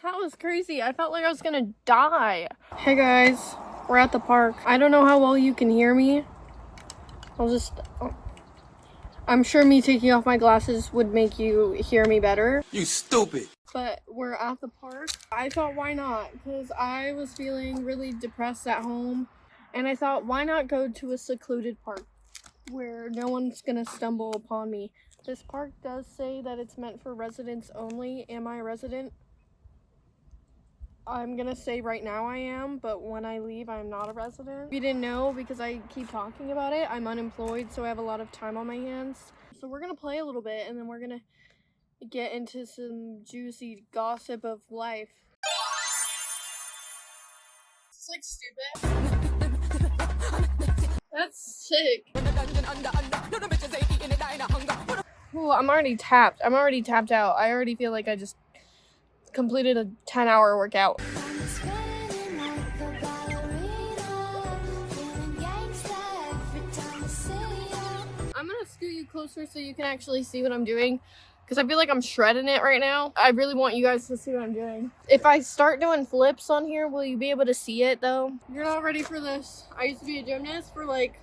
That was crazy. I felt like I was gonna die. Hey guys, we're at the park. I don't know how well you can hear me. I'm sure me taking off my glasses would make you hear me better. You stupid. But we're at the park. I thought, why not? Because I was feeling really depressed at home. And I thought, why not go to a secluded park where no one's gonna stumble upon me? This park does say that it's meant for residents only. Am I a resident? I'm gonna say right now I am, but when I leave, I'm not a resident. If you didn't know, because I keep talking about it, I'm unemployed, so I have a lot of time on my hands. So we're gonna play a little bit, and then we're gonna get into some juicy gossip of life. It's like stupid. That's sick. Ooh, I'm already tapped. I'm already tapped out. I already feel like I just completed a 10-hour workout. I'm gonna scoot you closer so you can actually see what I'm doing, because I feel like I'm shredding it right now. I really want you guys to see what I'm doing. If I start doing flips on here, will you be able to see it though? You're not ready for this. I used to be a gymnast for like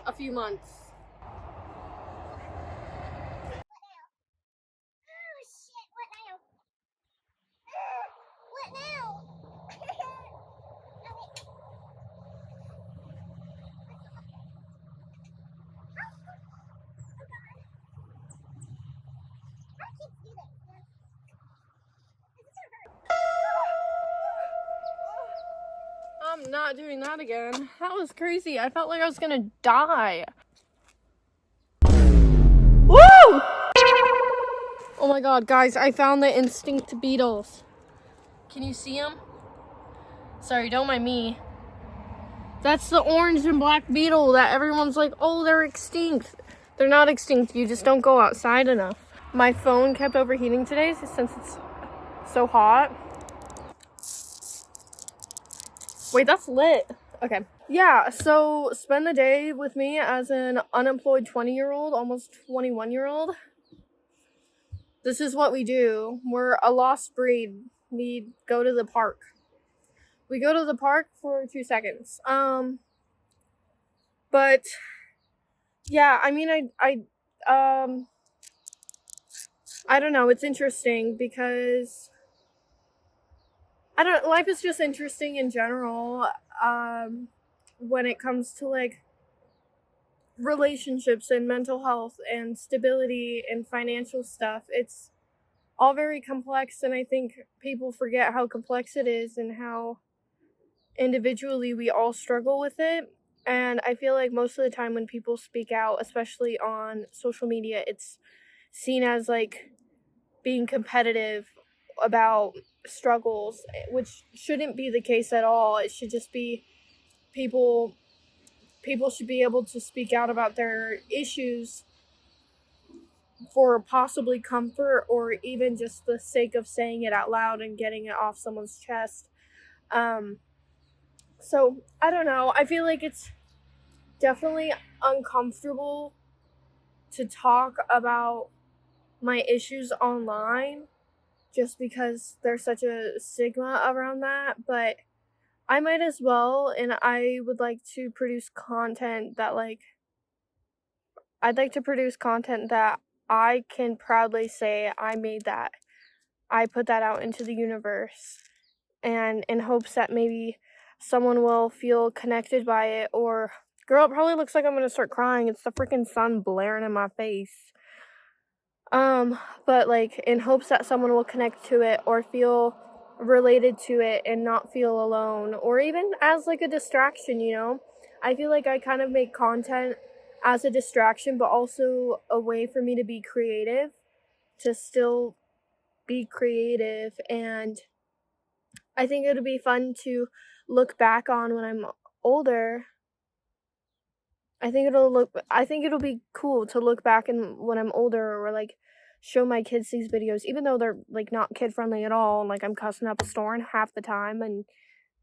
a few months. I'm not doing that again. That was crazy. I felt like I was gonna die. Woo! Oh my god, guys, I found the extinct beetles. Can you see them? Sorry, don't mind me. That's the orange and black beetle that everyone's like, oh, they're extinct. They're not extinct. You just don't go outside enough. My phone kept overheating today since it's so hot. Wait, that's lit. Okay. Yeah, so spend the day with me as an unemployed 20-year-old, almost 21-year-old. This is what we do. We're a lost breed. We go to the park. We go to the park for 2 seconds. But yeah, I mean, I don't know. It's interesting because life is just interesting in general. When it comes to like relationships and mental health and stability and financial stuff, it's all very complex, and I think people forget how complex it is and how individually we all struggle with it. And I feel like most of the time when people speak out, especially on social media, it's seen as like being competitive about struggles, which shouldn't be the case at all. It should just be people should be able to speak out about their issues for possibly comfort or even just the sake of saying it out loud and getting it off someone's chest. So I don't know. I feel like it's definitely uncomfortable to talk about my issues online just because there's such a stigma around that, but I might as well, and I would like to produce content that I'd like to produce content that I can proudly say I made that. I put that out into the universe, and in hopes that maybe someone will feel connected by it. Or, girl, it probably looks like I'm gonna start crying. It's the freaking sun blaring in my face. But like in hopes that someone will connect to it or feel related to it and not feel alone, or even as like a distraction, you know? I feel like I kind of make content as a distraction, but also a way for me to be creative, to still be creative. And I think it'll be fun to look back on when I'm older. I think it'll be cool to look back and when I'm older, or like show my kids these videos, even though they're like not kid friendly at all. Like I'm cussing up a storm half the time and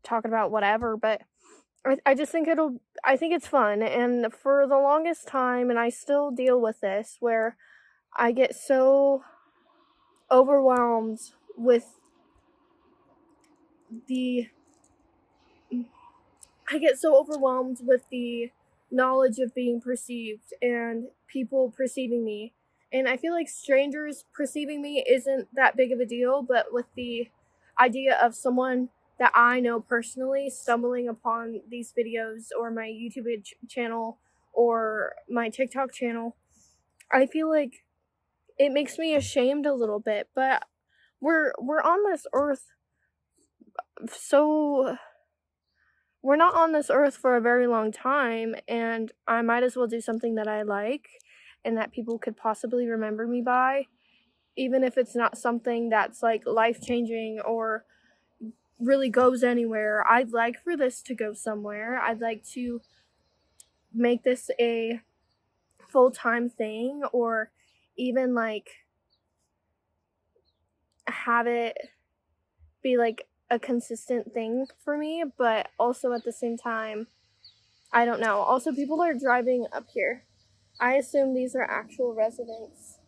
talking about whatever, but I just think I think it's fun. And for the longest time, and I still deal with this, where I get so overwhelmed with I get so overwhelmed with the knowledge of being perceived and people perceiving me. And I feel like strangers perceiving me isn't that big of a deal, but with the idea of someone that I know personally stumbling upon these videos or my YouTube channel or my TikTok channel, I feel like it makes me ashamed a little bit. But we're on this earth, so we're not on this earth for a very long time, and I might as well do something that I like and that people could possibly remember me by, even if it's not something that's like life-changing or really goes anywhere. I'd like for this to go somewhere. I'd like to make this a full-time thing, or even like have it be like a consistent thing for me, but also at the same time, I don't know. Also, people are driving up here. I assume these are actual residents,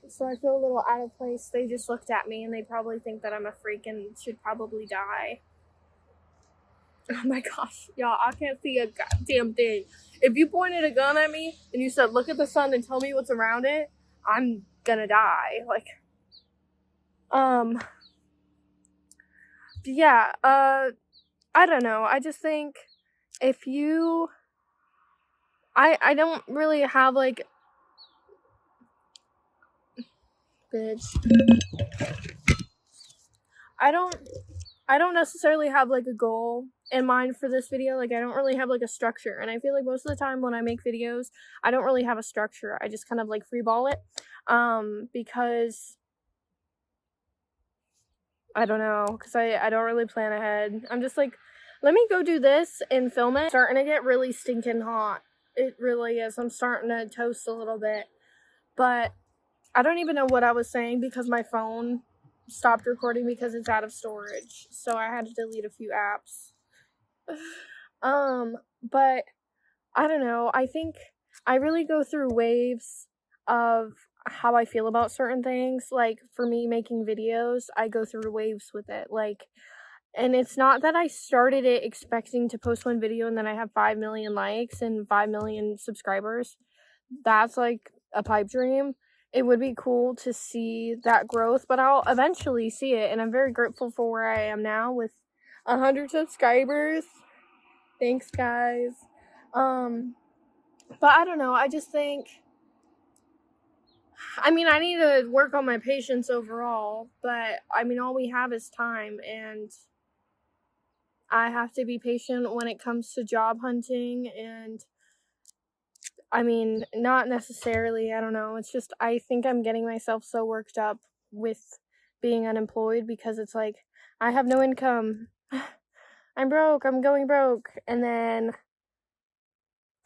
so I feel a little out of place. They just looked at me and they probably think that I'm a freak and should probably die. Oh my gosh, y'all, I can't see a goddamn thing. If you pointed a gun at me and you said, look at the sun and tell me what's around it, I'm gonna die. Like, yeah, I don't know. I just think if you, I don't really have like, bitch. I don't necessarily have like a goal in mind for this video. Like, I don't really have like a structure, and I feel like most of the time when I make videos, I don't really have a structure. I just kind of like freeball it, because I don't know, because I don't really plan ahead. I'm just like, let me go do this and film it. It's starting to get really stinking hot. It really is. I'm starting to toast a little bit, but I don't even know what I was saying because my phone stopped recording because it's out of storage. So I had to delete a few apps. But I don't know. I think I really go through waves of how I feel about certain things. Like, for me making videos, I go through waves with it. Like, and it's not that I started it expecting to post one video and then I have 5 million likes and 5 million subscribers. That's like a pipe dream. It would be cool to see that growth, but I'll eventually see it, and I'm very grateful for where I am now with 100 subscribers. Thanks, guys. But I don't know. I just think, I mean, I need to work on my patience overall, but I mean, all we have is time, and I have to be patient when it comes to job hunting. And I mean, not necessarily, I don't know. It's just, I think I'm getting myself so worked up with being unemployed because it's like, I have no income. I'm broke. I'm going broke. And then,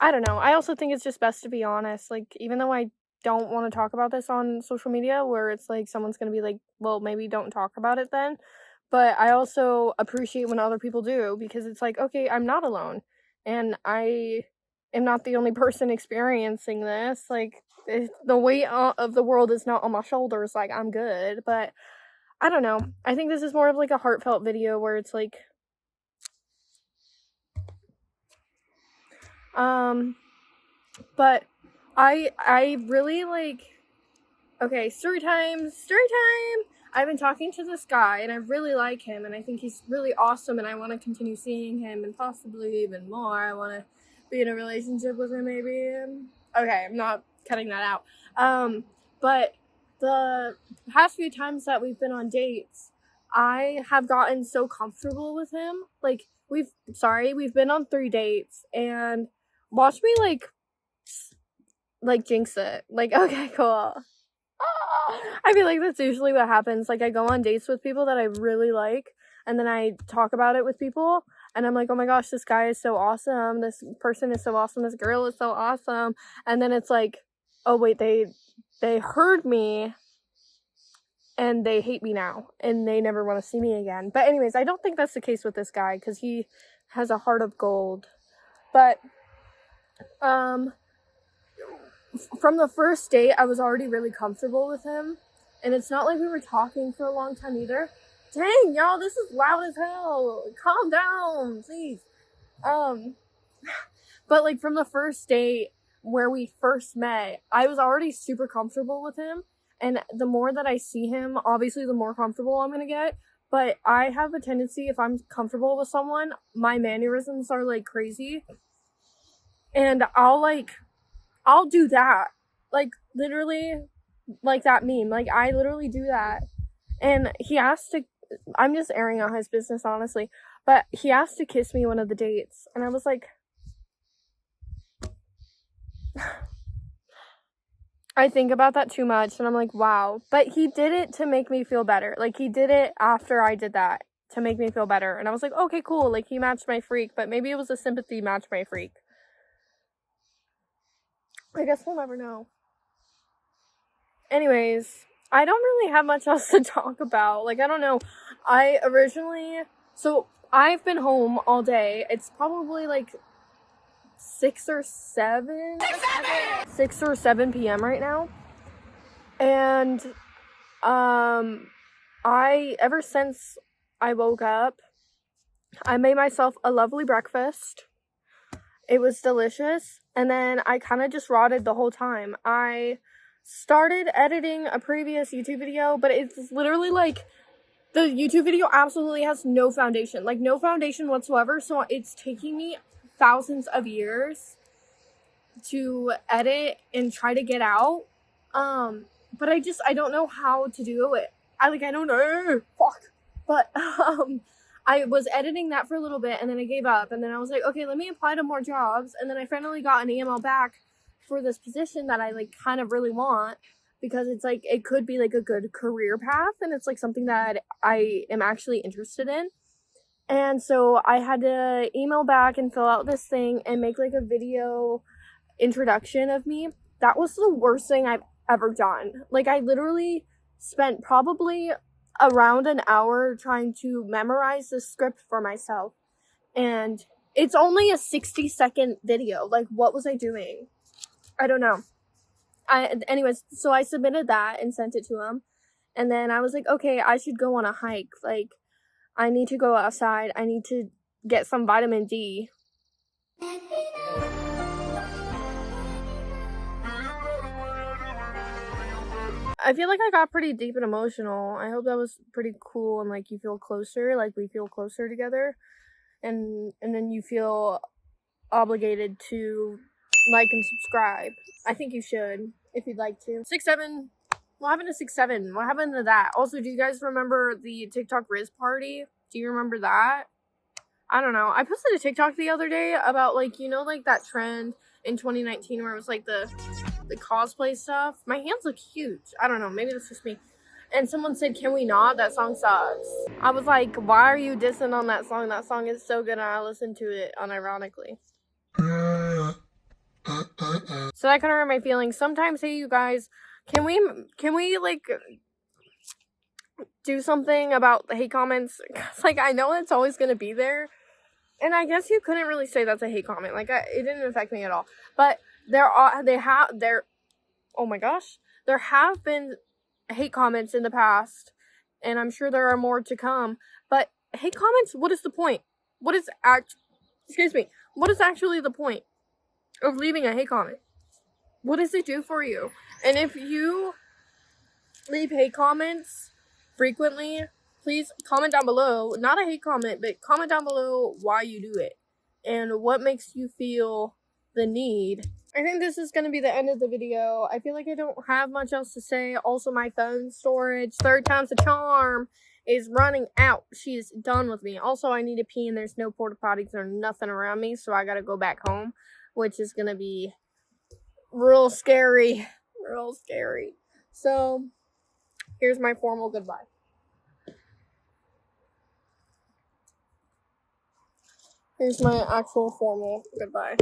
I don't know. I also think it's just best to be honest. Like, even though I don't want to talk about this on social media, where it's like someone's going to be like, well, maybe don't talk about it then. But I also appreciate when other people do, because it's like, okay, I'm not alone. And I am not the only person experiencing this. Like, the weight of the world is not on my shoulders. Like, I'm good. But I don't know. I think this is more of like a heartfelt video where it's like, but I really like, okay, story time. I've been talking to this guy and I really like him and I think he's really awesome and I want to continue seeing him and possibly even more. I want to be in a relationship with him maybe. Okay, I'm not cutting that out. But the past few times that we've been on dates, I have gotten so comfortable with him. Like, we've been on 3 dates, and watch me like jinx it. Like, okay, cool. I feel like that's usually what happens. Like, I go on dates with people that I really like, and then I talk about it with people, and I'm like, oh my gosh, this guy is so awesome. This person is so awesome. This girl is so awesome. And then it's like, oh wait, they heard me, and they hate me now, and they never want to see me again. But anyways, I don't think that's the case with this guy, because he has a heart of gold. But, from the first date, I was already really comfortable with him. And it's not like we were talking for a long time either. Dang, y'all, this is loud as hell. Calm down, please. But like from the first date where we first met, I was already super comfortable with him. And the more that I see him, obviously the more comfortable I'm gonna get. But I have a tendency, if I'm comfortable with someone, my mannerisms are like crazy. And I'll do that. Like literally, like that meme. Like I literally do that. And he asked to, I'm just airing out his business, honestly. But he asked to kiss me one of the dates. And I was like, I think about that too much, and I'm like, wow. But he did it to make me feel better. Like, he did it after I did that to make me feel better. And I was like, okay, cool. Like, he matched my freak, but maybe it was a sympathy match my freak. I guess we'll never know. Anyways, I don't really have much else to talk about. Like, I don't know. So I've been home all day. It's probably like 6 or 7 p.m. right now. And ever since I woke up, I made myself a lovely breakfast. It was delicious. And then I kind of just rotted the whole time. I started editing a previous YouTube video, but it's literally like the YouTube video absolutely has no foundation. Like, no foundation whatsoever. So it's taking me thousands of years to edit and try to get out. But I don't know how to do it. I don't know. Fuck. But, I was editing that for a little bit and then I gave up. And then I was like, okay, let me apply to more jobs. And then I finally got an email back for this position that I like kind of really want, because it's like, it could be like a good career path. And it's like something that I am actually interested in. And so I had to email back and fill out this thing and make like a video introduction of me. That was the worst thing I've ever done. Like, I literally spent probably around an hour trying to memorize the script for myself. And it's only a 60-second video. Like, what was I doing? I don't know. Anyways, so I submitted that and sent it to him. And then I was like, okay, I should go on a hike. Like, I need to go outside. I need to get some vitamin D. I feel like I got pretty deep and emotional. I hope that was pretty cool and like you feel closer, like we feel closer together. And then you feel obligated to like and subscribe. I think you should if you'd like to. 6'7". What happened to 6'7"? What happened to that? Also, do you guys remember the TikTok Riz party? Do you remember that? I don't know. I posted a TikTok the other day about like, you know, like that trend in 2019 where it was like the cosplay stuff. My hands look huge. I don't know. Maybe that's just me. And someone said, can we not? That song sucks. I was like, why are you dissing on that song? That song is so good and I listened to it unironically. So that kind of hurt my feelings. Sometimes, hey, you guys, can we like do something about the hate comments? Cause like I know it's always gonna be there, and I guess you couldn't really say that's a hate comment. Like it didn't affect me at all. But there have been hate comments in the past, and I'm sure there are more to come. But hate comments, what is the point? What is actually the point of leaving a hate comment? What does it do for you? And if you leave hate comments frequently, please comment down below. Not a hate comment, but comment down below why you do it and what makes you feel the need. I think this is going to be the end of the video. I feel like I don't have much else to say. Also, my phone storage, 3rd time's the charm, is running out. She is done with me. Also, I need to pee and there's no porta potties or nothing around me, so I got to go back home, which is going to be real scary. So, here's my formal goodbye. Here's my actual formal goodbye.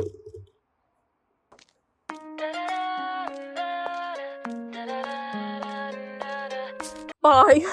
Bye.